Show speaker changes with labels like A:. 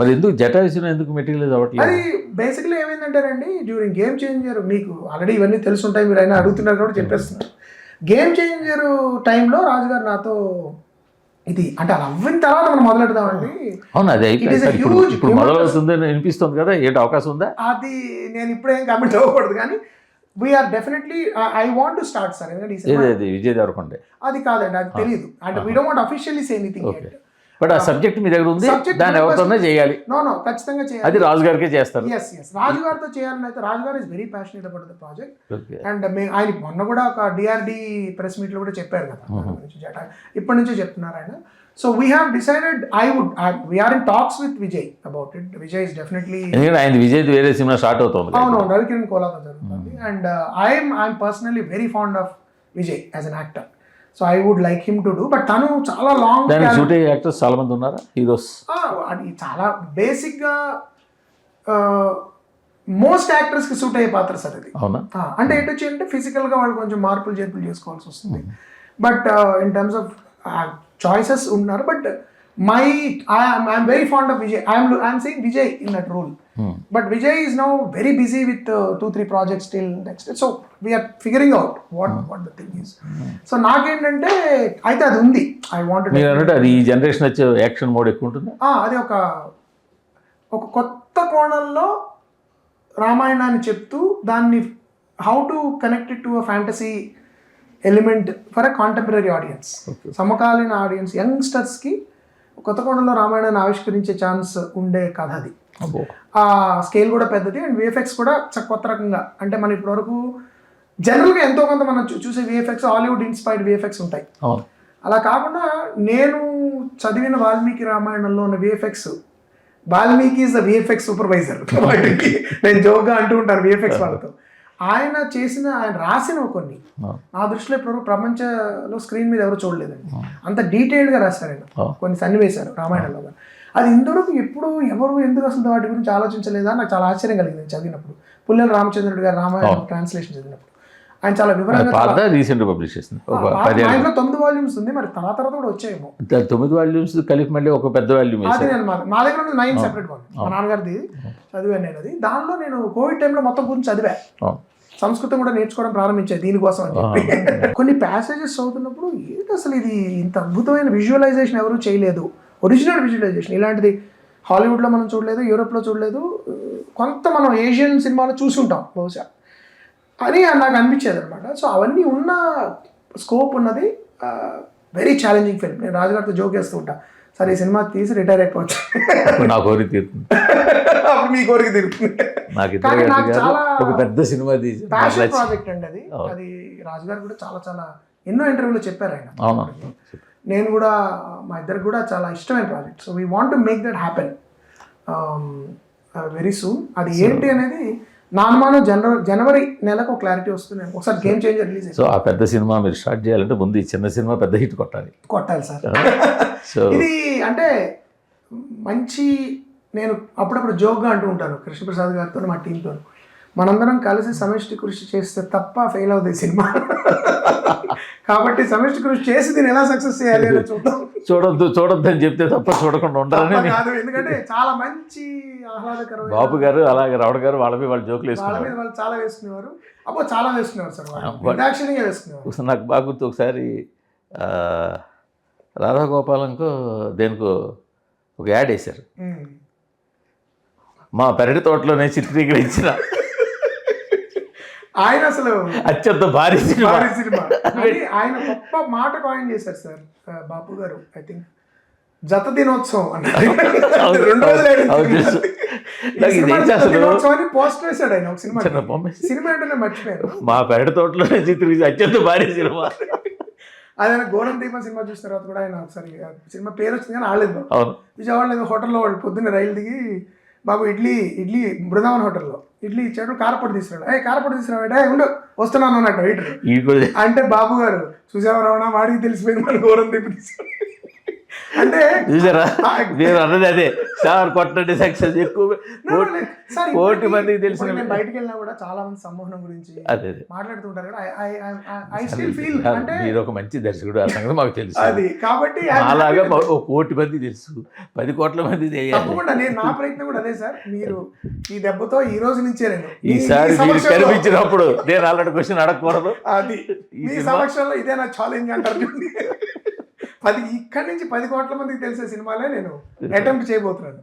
A: మరి ఎందుకు జటాయుసిన ఎందుకు మెటీరియల్ అవ్వట్లేదు?
B: అది బేసిక్లీ ఏమైందంటేనండి, డ్యూరింగ్ గేమ్ చేంజర్, మీకు ఆల్రెడీ ఇవన్నీ తెలుసుంటాయి, మీరు అయినా అడుగుతున్నారు కూడా చెప్పేస్తున్నారు. గేమ్ చేంజర్ టైంలో రాజుగారు నాతో ఇది అంటే అలా అవ్విన తర్వాత మనం మొదలెడదామండి.
A: అవును, అది ఇప్పుడు మొదలవుతుంది అనిపిస్తుంది కదా, ఏంటి అవకాశం ఉందా?
B: అది నేను ఇప్పుడేం కమెంట్ అవ్వకూడదు, కానీ we are definitely I want to start sir.
A: ఎందుకంటే విజయ్ దేవరకొండ
B: అది కాదండి, అది తెలియదు. అంటే we don't want officially say anything.
A: But ఆ సబ్జెక్ట్ మీ దగ్గర ఉంది, దాన్ని ఎవరితోనే చేయాలి.
B: నో ఖచ్చితంగా చేయాలి.
A: అది రాజుగారికే చేస్తారు.
B: రాజుగారితో చేయాలని అయితే, రాజుగారు is very passionate about the project. And ఆయన మొన్న కూడా ఒక డిఆర్డి ప్రెస్ మీట్ లో కూడా చెప్పారు కదా, ఇప్పటి నుంచే చెప్తున్నారు ఆయన. So we have decided, we are in talks with Vijay about it. Vijay is definitely,
A: ఆయన విజయ్ వేరే సినిమా స్టార్ట్ అవుతుంది.
B: అవును, రవికిరణ్ కోలాతో జరుగుతుంది. And I'm personally very fond of Vijay as an actor. So I would like him to do, but తను చాలా long
A: shoot అయ్యే actors చాలా మంది ఉన్నారా, హీరోస్?
B: అది చాలా బేసిక్గా మోస్ట్ యాక్టర్స్ కి సూట్ అయ్యే పాత్ర సార్ అది. అంటే ఎటు వచ్చి అంటే ఫిజికల్గా వాళ్ళు కొంచెం మార్పులు చేర్పులు చేసుకోవాల్సి వస్తుంది. But in terms of choices ఉన్నారు. But I'm very fond of Vijay. I'm saying Vijay in that role. But Vijay is now very busy with 2-3 projects till next year. So we are figuring out what the thing is. So నాకేంటంటే అయితే అది ఉంది. I wanted.
A: మీరు అన్నట్టు అది ఈ generation వచ్చే action mode ఎక్కువ ఉంటుంది.
B: అది ఒక కొత్త కోణంలో రామాయణాన్ని చెప్తూ దాన్ని how to connect it to a fantasy element for a contemporary audience. సమకాలీన ఆడియన్స్, యంగ్స్టర్స్కి కొత్త కోణంలో రామాయణాన్ని ఆవిష్కరించే ఛాన్స్ ఉండే కథ అది. ఆ స్కేల్ కూడా పెద్దది, అండ్ విఎఫ్ఎక్స్ కూడా కొత్త రకంగా. అంటే మన ఇప్పటివరకు జనరల్గా ఎంతో కొంత మనం చూసే విఎఫ్ఎక్స్ హాలీవుడ్ ఇన్స్పైర్డ్ విఎఫ్ఎక్స్ ఉంటాయి. అలా కాకుండా నేను చదివిన వాల్మీకి రామాయణంలో ఉన్న VFX, Valmiki is the VFX supervisor. నేను జోక్గా అంటూ ఉంటాను విఎఫ్ఎక్స్ వాళ్ళతో. ఆయన రాసిన కొన్ని నా దృష్టిలో ఇప్పుడు ప్రపంచంలో స్క్రీన్ మీద ఎవరు చూడలేదండి. అంత డీటెయిల్డ్గా రాశారు ఆయన కొన్ని సన్నివేశాలు రామాయణంలో. అది ఇంతవరకు ఎప్పుడు ఎవరు ఎందుకు అసలు వాటి గురించి ఆలోచించలేదా నాకు చాలా ఆశ్చర్యం కలిగింది చదివినప్పుడు. పుల్లెల రామచంద్రుడు గారు రామాయణం ట్రాన్స్లేషన్ చదివినప్పుడు ఆయన చాలా వివరంగా
A: రీసెంట్ పబ్లిష్ చేసింది.
B: 9 వాల్యూమ్స్ ఉంది, మరి తర్వాత కూడా వచ్చాయేమో
A: 9 వాల్యూమ్స్ కలిపి మళ్ళీ ఒక పెద్ద వాల్యూమ్.
B: అది నేను మా దగ్గర 9 సెపరేట్ వాల్యూమ్స్ మా నాన్నగారిది చదివాను నేను. అది దానిలో నేను కోవిడ్ టైంలో మొత్తం గురించి చదివా, సంస్కృతం కూడా నేర్చుకోవడం ప్రారంభించాయి దీనికోసం అని చెప్పి. కొన్ని ప్యాసేజెస్ చదువుతున్నప్పుడు ఏంటి అసలు ఇది ఇంత అద్భుతమైన విజువలైజేషన్ ఎవరు చేయలేదు, ఒరిజినల్ విజువలైజేషన్ ఇలాంటిది హాలీవుడ్లో మనం చూడలేదు, యూరోప్లో చూడలేదు, కొంత మనం ఏషియన్ సినిమాలో చూసి ఉంటాం బహుశా అని నాకు అనిపించేది అనమాట. సో అవన్నీ ఉన్న స్కోప్ ఉన్నది, వెరీ ఛాలెంజింగ్ ఫిల్మ్. నేను రాజుగారితో జోక్ వేస్తూ ఉంటా, సరే ఈ సినిమా తీసి రిటైర్ అయిపోవచ్చు,
A: నా కోరిక తీరుతుంది,
B: అప్పుడు మీ కోరిక తీరుతుంది. నాకు చాలా
A: పెద్ద సినిమా
B: ప్యాషన్ ప్రాజెక్ట్ అండి అది. అది రాజుగారు కూడా చాలా చాలా ఎన్నో ఇంటర్వ్యూలో చెప్పారు ఆయన. నేను కూడా మా ఇద్దరికి కూడా చాలా ఇష్టమైన project. So we want to make that happen very soon. అది ఏంటి అనేది నా అనుమానం జనవరి నెలకు క్లారిటీ వస్తుంది. ఒకసారి గేమ్ చేంజర్ రిలీజ్ అయ్యింది.
A: సో ఆ పెద్ద సినిమా మీరు స్టార్ట్ చేయాలంటే ముందు ఈ చిన్న సినిమా పెద్ద హిట్ కొట్టాలి
B: సార్. ఇది అంటే మంచి, నేను అప్పుడప్పుడు జోక్గా అంటూ ఉంటాను కృష్ణప్రసాద్ గారితో మా టీంతో, మనందరం కలిసి సమిష్టి కృషి చేస్తే తప్ప ఫెయిల్ అవుతుంది సినిమా. కాబట్టి సమిష్టి కృషి చేసి దీన్ని ఎలా సక్సెస్ చేయాలి అని
A: చూడొద్దు అని చెప్తే తప్ప చూడకుండా ఉండాలని
B: కాదు. ఎందుకంటే చాలా మంచి ఆహ్లాదకరమైన
A: బాబు గారు అలాగే రావుడు గారు వాళ్ళ మీద వాళ్ళు జోకులు
B: వాళ్ళు చాలా వేసుకునేవారు. అప్పుడు చాలా వేసుకునేవారు సార్, యాక్షన్గా వేసుకునేవారు.
A: నాకు బాగా గుర్తు, ఒకసారి రాధాగోపాలంకో దేనికో ఒక యాడ్ వేశారు, మా పెరటి తోటలోనే చిత్రీకరించిన
B: ఆయన అసలు
A: అత్యంత భారీ సినిమా.
B: ఆయన గొప్ప మాట కాయిన్ చేశారు సార్ బాపు గారు. ఐ థింక్ జత దినోత్సవం అన్నారు, 2 రోజులు పోస్ట్ వేశాడు ఆయన ఒక సినిమా అంటే మర్చిపోయాను.
A: మా పెరటి తోటలోనే చిత్రీకరించిన అత్యంత భారీ సినిమా.
B: ఆయన గోరం దీపం సినిమా చూసిన తర్వాత కూడా ఆయన ఒకసారి సినిమా పేరు వచ్చింది కానీ ఆడలేదు. విజయవాడలో ఏదో హోటల్లో వాళ్ళు పొద్దున్న రైలు దిగి బాబు ఇడ్లీ బృందావన్ హోటల్లో ఇడ్లీ ఇచ్చాడు, కారపొడి తీసుకురాడు. కారపొడి తీసుకురావాడే ఉండు వస్తున్నాను అన్నట్టు వెయిటర్. అంటే బాబు గారు చూసేవారవునా వాడికి తెలిసిపోయింది మన గోరం దీపం తీసుకురా. అంటే
A: చూసారా నేను అన్నది అదే సార్ కొట్టండి సక్సెస్ ఎక్కువ
B: సార్
A: కోటి మందికి తెలిసిన
B: నేను బయటకు వెళ్ళినా కూడా చాలా మంది సంమోహనం గురించి
A: అదే అదే
B: మాట్లాడుతుంటారు కదా ఐ స్టిల్ ఫీల్ అంటే
A: మీరు ఒక మంచి దర్శకుడు ఆ సంగతి మాకు తెలుసు
B: అది కాబట్టి
A: అలాగా ఒక కోటి మంది తెలుసు 10 కోట్ల మంది తెలియాలి
B: తప్పకుండా నేను నా ప్రయత్నం కూడా అదే సార్. మీరు ఈ దెబ్బతో ఈ రోజు నుంచే నేను
A: ఈసారి మీరు కనిపించినప్పుడు నేను అలాంటి క్వశ్చన్ అడగకూడదు.
B: అది మీ సమక్షంలో ఇదే నా ఛాలెంజ్ అంటారు. ఇక్కడి నుంచి 10 కోట్ల మందికి తెలిసే సినిమాలే నేను అటెంప్ట్ చేయబోతున్నాను.